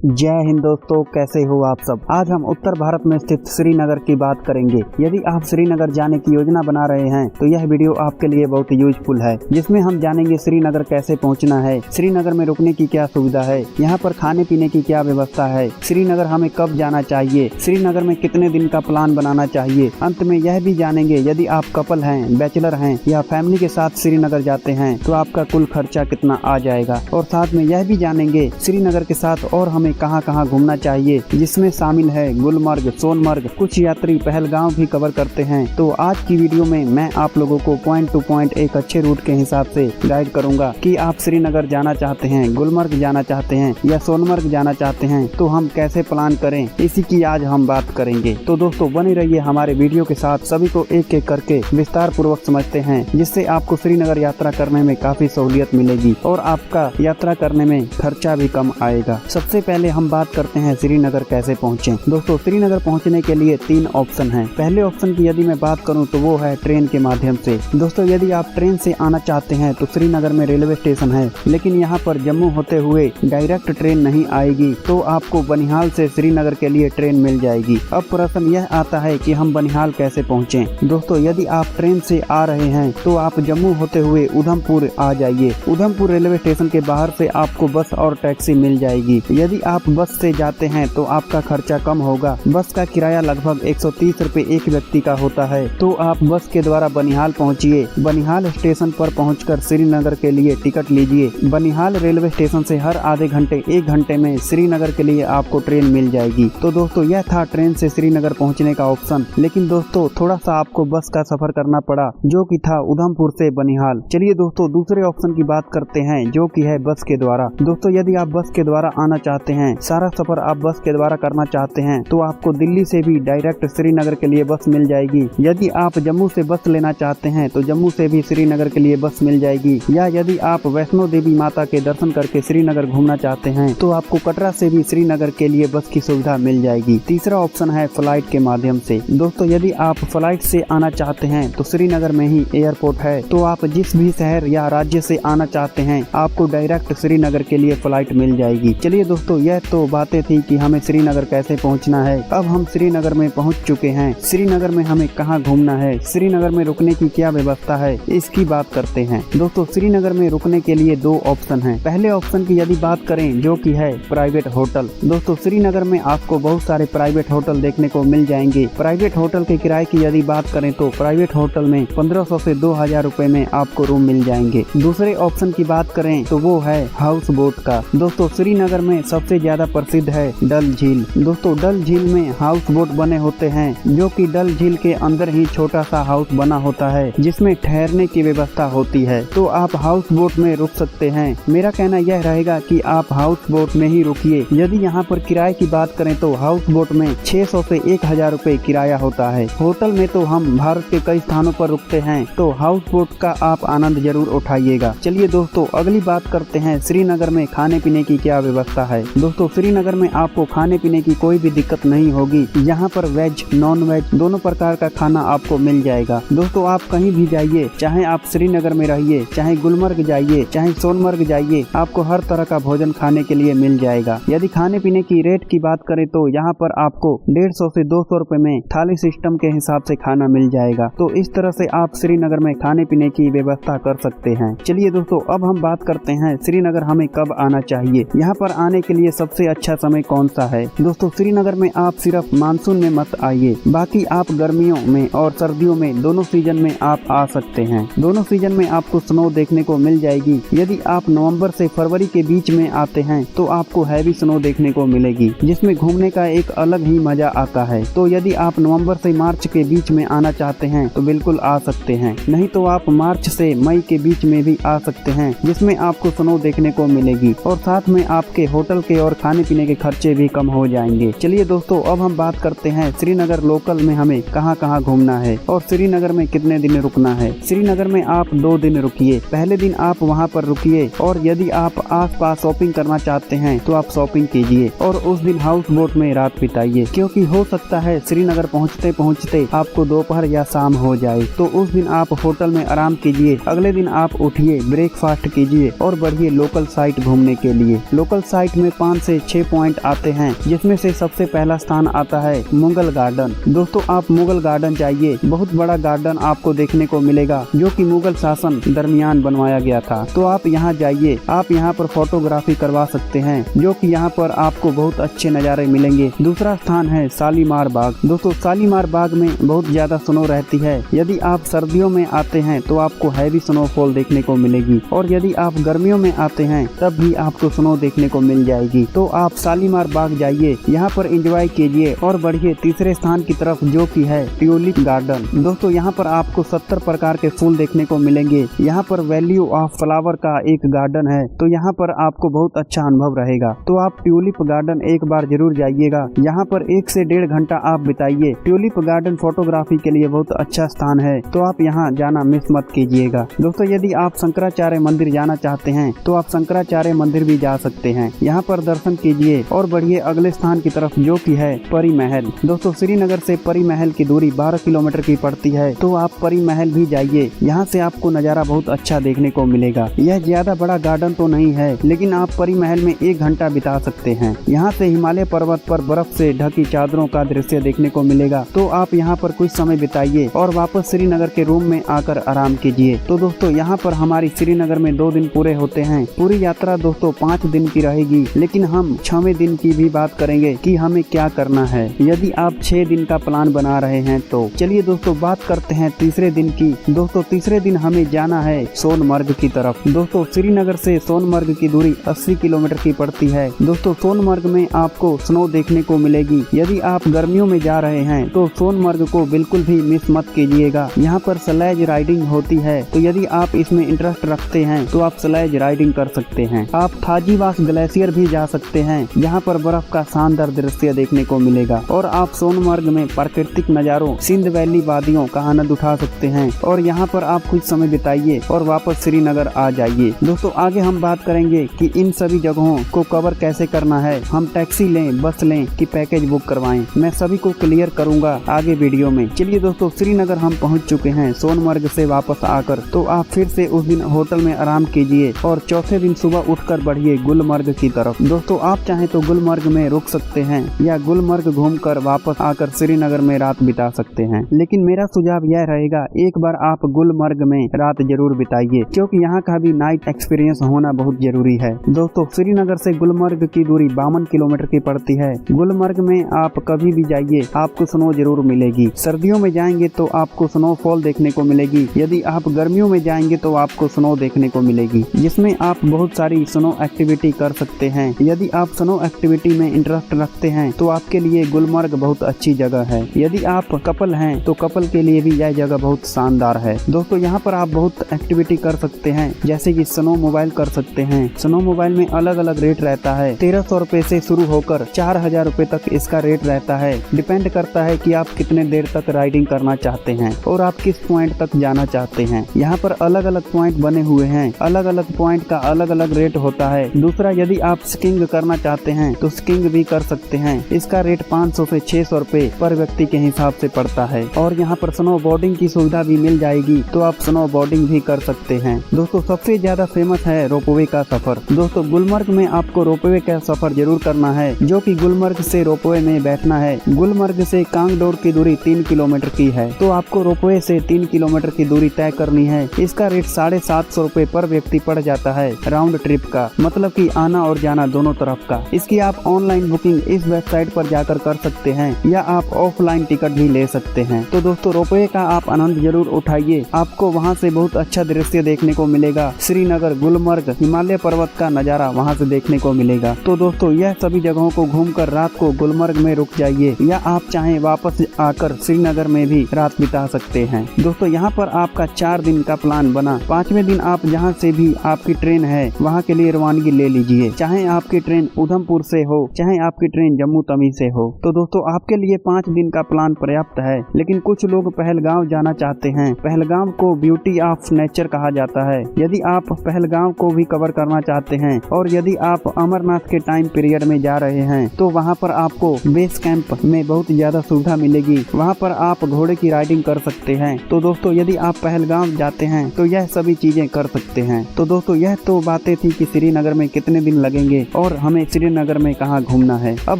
जय हिंद दोस्तों, कैसे हो आप सब। आज हम उत्तर भारत में स्थित श्रीनगर की बात करेंगे। यदि आप श्रीनगर जाने की योजना बना रहे हैं तो यह वीडियो आपके लिए बहुत यूजफुल है, जिसमें हम जानेंगे श्रीनगर कैसे पहुंचना है, श्रीनगर में रुकने की क्या सुविधा है, यहाँ पर खाने पीने की क्या व्यवस्था है, श्रीनगर हमें कब जाना चाहिए, श्रीनगर में कितने दिन का प्लान बनाना चाहिए। अंत में यह भी जानेंगे यदि आप कपल हैं, बैचलर हैं या फैमिली के साथ श्रीनगर जाते हैं तो आपका कुल खर्चा कितना आ जाएगा। और साथ में यह भी जानेंगे श्रीनगर के साथ और हमें कहां कहां घूमना चाहिए, जिसमें शामिल है गुलमर्ग, सोनमर्ग, कुछ यात्री पहलगांव भी कवर करते हैं। तो आज की वीडियो में मैं आप लोगों को पॉइंट टू पॉइंट एक अच्छे रूट के हिसाब से गाइड करूंगा कि आप श्रीनगर जाना चाहते हैं, गुलमर्ग जाना चाहते हैं या सोनमर्ग जाना चाहते हैं तो हम कैसे प्लान करें, इसी की आज हम बात करेंगे। तो दोस्तों बने रहिए हमारे वीडियो के साथ, सभी को एक एक करके विस्तार पूर्वक समझते हैं, जिससे आपको श्रीनगर यात्रा करने में काफी सहूलियत मिलेगी और आपका यात्रा करने में खर्चा भी कम आएगा। सबसे पहले हम बात करते हैं श्रीनगर कैसे पहुंचे। दोस्तों श्रीनगर पहुंचने के लिए 3 ऑप्शन हैं। पहले ऑप्शन की यदि मैं बात करूं तो वो है ट्रेन के माध्यम से। दोस्तों यदि आप ट्रेन से आना चाहते हैं तो श्रीनगर में रेलवे स्टेशन है, लेकिन यहाँ पर जम्मू होते हुए डायरेक्ट ट्रेन नहीं आएगी, तो आपको बनिहाल से श्रीनगर के लिए ट्रेन मिल जाएगी। अब प्रश्न यह आता है कि हम बनिहाल कैसे पहुँचे। दोस्तों यदि आप ट्रेन से आ रहे हैं तो आप जम्मू होते हुए उधमपुर आ जाइए। उधमपुर रेलवे स्टेशन के बाहर से आपको बस और टैक्सी मिल जाएगी। यदि आप बस से जाते हैं तो आपका खर्चा कम होगा। बस का किराया लगभग 130 रुपए एक व्यक्ति का होता है। तो आप बस के द्वारा बनिहाल पहुंचिए। बनिहाल स्टेशन पर पहुंचकर श्रीनगर के लिए टिकट लीजिए। बनिहाल रेलवे स्टेशन से हर आधे घंटे 1 घंटे में श्रीनगर के लिए आपको ट्रेन मिल जाएगी। तो दोस्तों यह था ट्रेन से श्रीनगर पहुँचने का ऑप्शन, लेकिन दोस्तों थोड़ा सा आपको बस का सफर करना पड़ा, जो कि था उधमपुर से बनिहाल। चलिए दोस्तों दूसरे ऑप्शन की बात करते हैं, जो कि है बस के द्वारा। दोस्तों यदि आप बस के द्वारा आना चाहते हैं, सारा सफर आप बस के द्वारा करना चाहते हैं, तो आपको दिल्ली से भी डायरेक्ट श्रीनगर के लिए बस मिल जाएगी। यदि आप जम्मू से बस लेना चाहते हैं तो जम्मू से भी श्रीनगर के लिए बस मिल जाएगी। या यदि आप वैष्णो देवी माता के दर्शन करके श्रीनगर घूमना चाहते हैं तो आपको कटरा से भी श्रीनगर के लिए बस की सुविधा मिल जाएगी। तीसरा ऑप्शन है फ्लाइट के माध्यम से। दोस्तों यदि आप फ्लाइट से आना चाहते हैं तो श्रीनगर में ही एयरपोर्ट है, तो आप जिस भी शहर या राज्य से आना चाहते हैं आपको डायरेक्ट श्रीनगर के लिए फ्लाइट मिल जाएगी। चलिए दोस्तों यह तो बातें थी कि हमें श्रीनगर कैसे पहुंचना है। अब हम श्रीनगर में पहुंच चुके हैं। श्रीनगर में हमें कहां घूमना है, श्रीनगर में रुकने की क्या व्यवस्था है, इसकी बात करते हैं। दोस्तों श्रीनगर में रुकने के लिए 2 ऑप्शन हैं। पहले ऑप्शन की यदि बात करें, जो कि है प्राइवेट होटल। दोस्तों श्रीनगर में आपको बहुत सारे प्राइवेट होटल देखने को मिल जाएंगे। प्राइवेट होटल के किराए की यदि बात करें तो प्राइवेट होटल में 1500 से 2000 रुपए में आपको रूम मिल जाएंगे। दूसरे ऑप्शन की बात करें तो वो है हाउस बोट का। दोस्तों श्रीनगर में सबसे ज्यादा प्रसिद्ध है डल झील। दोस्तों डल झील में हाउस बोट बने होते हैं, जो कि डल झील के अंदर ही छोटा सा हाउस बना होता है, जिसमें ठहरने की व्यवस्था होती है। तो आप हाउस बोट में रुक सकते हैं। मेरा कहना यह रहेगा कि आप हाउस बोट में ही रुकिए। यदि यहाँ पर किराए की बात करें तो हाउस बोट में 600 से 1000 रुपए किराया होता है। होटल में तो हम भारत के कई स्थानों पर रुकते हैं, तो हाउस बोट का आप आनंद जरूर उठाइएगा। चलिए दोस्तों अगली बात करते हैं श्रीनगर में खाने पीने की क्या व्यवस्था है। दोस्तों श्रीनगर में आपको खाने पीने की कोई भी दिक्कत नहीं होगी। यहाँ पर वेज नॉन वेज दोनों प्रकार का खाना आपको मिल जाएगा। दोस्तों आप कहीं भी जाइए, चाहे आप श्रीनगर में रहिए, चाहे गुलमर्ग जाइए, चाहे सोनमर्ग जाइए, आपको हर तरह का भोजन खाने के लिए मिल जाएगा। यदि खाने पीने की रेट की बात करें तो यहाँ पर आपको 150 से 200 रुपए में थाली सिस्टम के हिसाब से खाना मिल जाएगा। तो इस तरह से आप श्रीनगर में खाने पीने की व्यवस्था कर सकते हैं। चलिए दोस्तों अब हम बात करते हैं श्रीनगर हमें कब आना चाहिए। यहाँ पर आने के लिए सबसे अच्छा समय कौन सा है। दोस्तों श्रीनगर में आप सिर्फ मानसून में मत आइए, बाकी आप गर्मियों में और सर्दियों में दोनों सीजन में आप आ सकते हैं। दोनों सीजन में आपको स्नो देखने को मिल जाएगी। यदि आप नवंबर से फरवरी के बीच में आते हैं तो आपको हैवी स्नो देखने को मिलेगी, जिसमें घूमने का एक अलग ही मजा आता है। तो यदि आप नवंबर से मार्च के बीच में आना चाहते हैं तो बिल्कुल आ सकते हैं, नहीं तो आप मार्च से मई के बीच में भी आ सकते हैं, जिसमें आपको स्नो देखने को मिलेगी और साथ में आपके होटल के और खाने पीने के खर्चे भी कम हो जाएंगे। चलिए दोस्तों अब हम बात करते हैं श्रीनगर लोकल में हमें कहां कहां घूमना है और श्रीनगर में कितने दिन रुकना है। श्रीनगर में आप 2 दिन रुकिए। पहले दिन आप वहां पर रुकिए और यदि आप आसपास शॉपिंग करना चाहते हैं तो आप शॉपिंग कीजिए और उस दिन हाउस बोट में रात बिताइए, क्योंकि हो सकता है श्रीनगर पहुंचते पहुंचते आपको दोपहर या शाम हो जाए। तो उस दिन आप होटल में आराम कीजिए। अगले दिन आप उठिए, ब्रेकफास्ट कीजिए और बढ़िए लोकल साइट घूमने के लिए। लोकल साइट में 5 से 6 पॉइंट आते हैं, जिसमें से सबसे पहला स्थान आता है मुगल गार्डन। दोस्तों आप मुगल गार्डन जाइए, बहुत बड़ा गार्डन आपको देखने को मिलेगा जो कि मुगल शासन दरमियान बनवाया गया था। तो आप यहाँ जाइए, आप यहाँ पर फोटोग्राफी करवा सकते हैं, जो कि यहाँ पर आपको बहुत अच्छे नज़ारे मिलेंगे। दूसरा स्थान है शालीमार बाग। दोस्तों शालीमार बाग में बहुत ज्यादा स्नो रहती है। यदि आप सर्दियों में आते हैं तो आपको हैवी स्नोफॉल देखने को मिलेगी, और यदि आप गर्मियों में आते हैं तब भी आपको स्नो देखने को मिल जाएगी। तो आप शालीमार बाग जाइए, यहाँ पर एंजॉय कीजिए और बढ़िए तीसरे स्थान की तरफ, जो कि है ट्यूलिप गार्डन। दोस्तों यहाँ पर आपको 70 प्रकार के फूल देखने को मिलेंगे। यहाँ पर वैल्यू ऑफ फ्लावर का एक गार्डन है, तो यहाँ पर आपको बहुत अच्छा अनुभव रहेगा। तो आप ट्यूलिप गार्डन एक बार जरूर जाइएगा। यहाँ पर 1 से 1.5 घंटा आप बिताइए। ट्यूलिप गार्डन फोटोग्राफी के लिए बहुत अच्छा स्थान है, तो आप यहाँ जाना मिस मत कीजिएगा। दोस्तों यदि आप शंकराचार्य मंदिर जाना चाहते हैं तो आप शंकराचार्य मंदिर भी जा सकते हैं। यहाँ पर दर्शन कीजिए और बढ़िए अगले स्थान की तरफ, जो कि है परी महल। दोस्तों श्रीनगर से परी महल की दूरी 12 किलोमीटर की पड़ती है, तो आप परी महल भी जाइए। यहाँ से आपको नज़ारा बहुत अच्छा देखने को मिलेगा। यह ज्यादा बड़ा गार्डन तो नहीं है, लेकिन आप परी महल में 1 घंटा बिता सकते हैं। यहाँ से हिमालय पर्वत पर बर्फ से ढकी चादरों का दृश्य देखने को मिलेगा। तो आप यहाँ पर कुछ समय बिताइए और वापस श्रीनगर के रूम में आकर आराम कीजिए। तो दोस्तों यहाँ पर हमारी श्रीनगर में 2 दिन पूरे होते हैं। पूरी यात्रा दोस्तों 5 दिन की रहेगी, लेकिन हम 6वें दिन की भी बात करेंगे कि हमें क्या करना है। यदि आप 6 दिन का प्लान बना रहे हैं तो चलिए दोस्तों बात करते हैं तीसरे दिन की। दोस्तों तीसरे दिन हमें जाना है सोनमर्ग की तरफ। दोस्तों श्रीनगर से सोनमर्ग की दूरी 80 किलोमीटर की पड़ती है। दोस्तों सोनमर्ग में आपको स्नो देखने को मिलेगी। यदि आप गर्मियों में जा रहे हैं तो सोनमर्ग को बिल्कुल भी मिस मत कीजिएगा। यहाँ पर स्लेज राइडिंग होती है, तो यदि आप इसमें इंटरेस्ट रखते हैं तो आप स्लेज राइडिंग कर सकते हैं। आप थाजीवास ग्लेशियर भी जा सकते हैं, यहाँ पर बर्फ का शानदार दृश्य देखने को मिलेगा। और आप सोनमर्ग में प्राकृतिक नज़ारों, सिंध वैली वादियों का आनंद उठा सकते हैं, और यहाँ पर आप कुछ समय बिताइए और वापस श्रीनगर आ जाइए। दोस्तों आगे हम बात करेंगे कि इन सभी जगहों को कवर कैसे करना है। हम टैक्सी लें, बस लें कि पैकेज बुक करवाएं, मैं सभी को क्लियर करूंगा आगे वीडियो में। चलिए दोस्तों श्रीनगर हम पहुंच चुके हैं सोनमर्ग से वापस आकर। तो आप फिर से उस दिन होटल में आराम कीजिए और चौथे दिन सुबह उठकर बढ़िए गुलमर्ग की तरफ। दोस्तों आप चाहें तो गुलमर्ग में रुक सकते हैं या गुलमर्ग घूमकर वापस आकर श्रीनगर में रात बिता सकते हैं, लेकिन मेरा सुझाव यह रहेगा एक बार आप गुलमर्ग में रात जरूर बिताइए, क्योंकि यहाँ का भी नाइट एक्सपीरियंस होना बहुत जरूरी है। दोस्तों श्रीनगर से गुलमर्ग की दूरी 52 किलोमीटर की पड़ती है। गुलमर्ग में आप कभी भी जाइए, आपको स्नो जरूर मिलेगी। सर्दियों में जाएंगे तो आपको स्नोफॉल देखने को मिलेगी। यदि आप गर्मियों में जाएंगे तो आपको स्नो देखने को मिलेगी, जिसमें आप बहुत सारी स्नो एक्टिविटी कर सकते हैं। यदि आप स्नो एक्टिविटी में इंटरेस्ट रखते हैं तो आपके लिए गुलमर्ग बहुत अच्छी जगह है। यदि आप कपल हैं तो कपल के लिए भी यह जगह बहुत शानदार है। दोस्तों यहाँ पर आप बहुत एक्टिविटी कर सकते हैं, जैसे कि स्नो मोबाइल कर सकते हैं। स्नो मोबाइल में अलग अलग रेट रहता है, 1300 रुपए से शुरू होकर 4000 रुपए तक इसका रेट रहता है। डिपेंड करता है कि आप कितने देर तक राइडिंग करना चाहते हैं और आप किस पॉइंट तक जाना चाहते हैं। यहाँ पर अलग अलग पॉइंट बने हुए हैं, अलग अलग पॉइंट का अलग अलग रेट होता है। दूसरा यदि आप स्कीइंग करना चाहते हैं तो स्कीइंग भी कर सकते हैं। इसका रेट 500 से 600 रुपए पर व्यक्ति के हिसाब से पड़ता है। और यहाँ पर स्नो बोर्डिंग की सुविधा भी मिल जाएगी, तो आप स्नो बोर्डिंग भी कर सकते हैं। दोस्तों सबसे ज्यादा फेमस है रोपवे का सफर। दोस्तों गुलमर्ग में आपको रोपवे का सफर जरूर करना है, जो कि गुलमर्ग से रोपवे में बैठना है। गुलमर्ग से कांगडोर की दूरी 3 किलोमीटर की है, तो आपको रोपवे से 3 किलोमीटर की दूरी तय करनी है। इसका रेट 750 रुपए पर व्यक्ति पड़ जाता है राउंड ट्रिप का, मतलब कि आना और जाना दोनों तरफ का। इसकी आप ऑनलाइन बुकिंग इस वेबसाइट पर जाकर कर सकते हैं, या आप ऑफलाइन टिकट भी ले सकते हैं। तो दोस्तों रोपवे का आप आनंद जरूर उठाइए, आपको वहाँ से बहुत अच्छा दृश्य देखने को मिलेगा। श्रीनगर, गुलमर्ग, हिमालय पर्वत का नजारा वहाँ से देखने को मिलेगा। तो दोस्तों यह सभी जगहों को घूमकर रात को गुलमर्ग में रुक जाइए, या आप चाहें वापस आकर श्रीनगर में भी रात बिता सकते हैं। दोस्तों यहाँ पर आपका 4 दिन का प्लान बना। 5वें दिन आप जहाँ से भी आपकी ट्रेन है वहाँ के लिए रवानगी ले लीजिए, चाहे आपकी ट्रेन उधमपुर से हो, चाहे आपकी ट्रेन जम्मू तवी से हो। तो दोस्तों आपके लिए 5 दिन का प्लान पर्याप्त है, लेकिन कुछ लोग पहलगाम जाना चाहते हैं। पहलगाम को ब्यूटी ऑफ नेचर कहा जाता है। यदि आप पहलगाम को भी कवर करना चाहते हैं, और यदि आप अमरनाथ के टाइम पीरियड में जा रहे हैं, तो वहाँ पर आपको बेस कैंप में बहुत ज्यादा सुविधा मिलेगी। वहाँ पर आप घोड़े की राइडिंग कर सकते हैं। तो दोस्तों यदि आप पहलगाम जाते हैं तो यह सभी चीजें कर सकते हैं। तो दोस्तों यह तो बातें थी कि श्रीनगर में कितने दिन लगेंगे और हमें श्रीनगर में कहाँ घूमना है। अब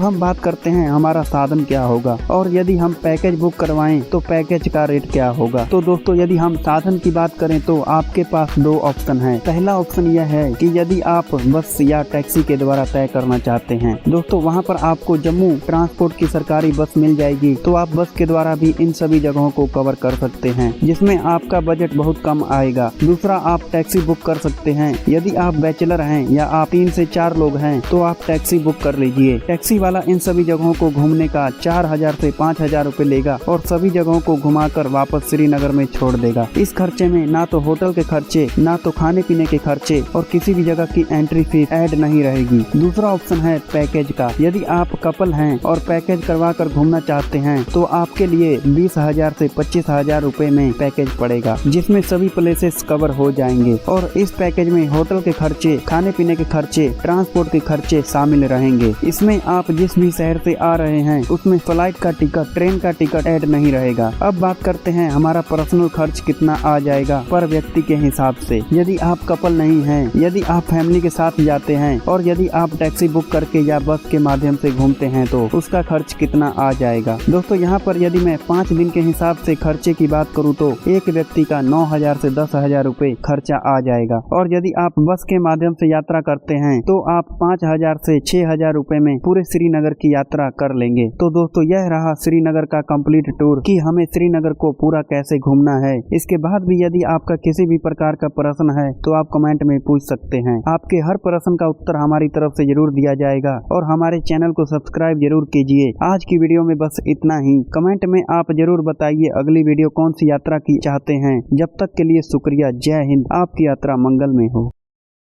हम बात करते हैं हमारा साधन क्या होगा और यदि हम पैकेज बुक करवाएं तो पैकेज का रेट क्या होगा। तो दोस्तों यदि हम साधन की बात करें तो आपके पास दो ऑप्शन है। पहला ऑप्शन यह है कि यदि आप बस या टैक्सी के द्वारा तय करना चाहते हैं दोस्तों, वहाँ पर आपको जम्मू ट्रांसपोर्ट की सरकारी बस मिल जाएगी, तो आप बस के द्वारा भी इन सभी जगहों को कवर कर सकते हैं, जिसमें आपका बजट बहुत कम आएगा। दूसरा, आप टैक्सी बुक कर सकते हैं। यदि आप बैचलर हैं या आप 3 से 4 लोग हैं तो आप टैक्सी बुक कर लीजिए। टैक्सी वाला इन सभी जगहों को घूमने का 4000 से 5000 रुपए लेगा और सभी जगहों को घुमाकर वापस श्रीनगर में छोड़ देगा। इस खर्चे में ना तो होटल के खर्चे, ना तो खाने पीने के खर्चे और किसी भी जगह की एंट्री फीस ऐड नहीं रहेगी। दूसरा ऑप्शन है पैकेज का। यदि आप कपल हैं और पैकेज करवा कर घूमना चाहते हैं तो आपके लिए 20,000 से 25,000 रुपए में पैकेज पड़ेगा, जिसमें सभी प्लेसेस कवर हो जाएंगे और इस पैकेज में होटल के खर्चे, खाने पीने के खर्चे, ट्रांसपोर्ट के खर्चे शामिल रहेंगे। इसमें आप जिस भी शहर से आ रहे हैं उसमें फ्लाइट का टिकट, ट्रेन का टिकट ऐड नहीं रहेगा। अब बात करते हैं हमारा पर्सनल खर्च कितना आ जाएगा पर व्यक्ति के हिसाब से। यदि आप कपल नहीं हैं, यदि आप फैमिली के साथ जाते हैं और यदि आप टैक्सी बुक करके या बस के माध्यम से घूमते हैं तो उसका खर्च कितना आ जाएगा। दोस्तों यहाँ पर यदि मैं 5 दिन के हिसाब से खर्चे की बात करूँ तो एक व्यक्ति का 9,000 से 10,000 रुपए खर्चा आ जाएगा और यदि आप बस के माध्यम से यात्रा करते हैं तो आप 5,000 से 6,000 रुपए में पूरे श्रीनगर की यात्रा कर लेंगे। तो दोस्तों यह रहा श्रीनगर का कंप्लीट टूर कि हमें श्रीनगर को पूरा कैसे घूमना है। इसके बाद भी यदि आपका किसी भी प्रकार का प्रश्न है तो आप कमेंट में पूछ सकते हैं। आपके हर प्रश्न का उत्तर हमारी तरफ से जरूर दिया जाएगा और हमारे चैनल को सब्सक्राइब जरूर कीजिए। आज की वीडियो में बस इतना ही। कमेंट में आप जरूर बताइए अगली वीडियो कौन सी यात्रा की चाहते हैं। जब तक के लिए शुक्रिया। जय हिंद। आपकी यात्रा मंगल में हो।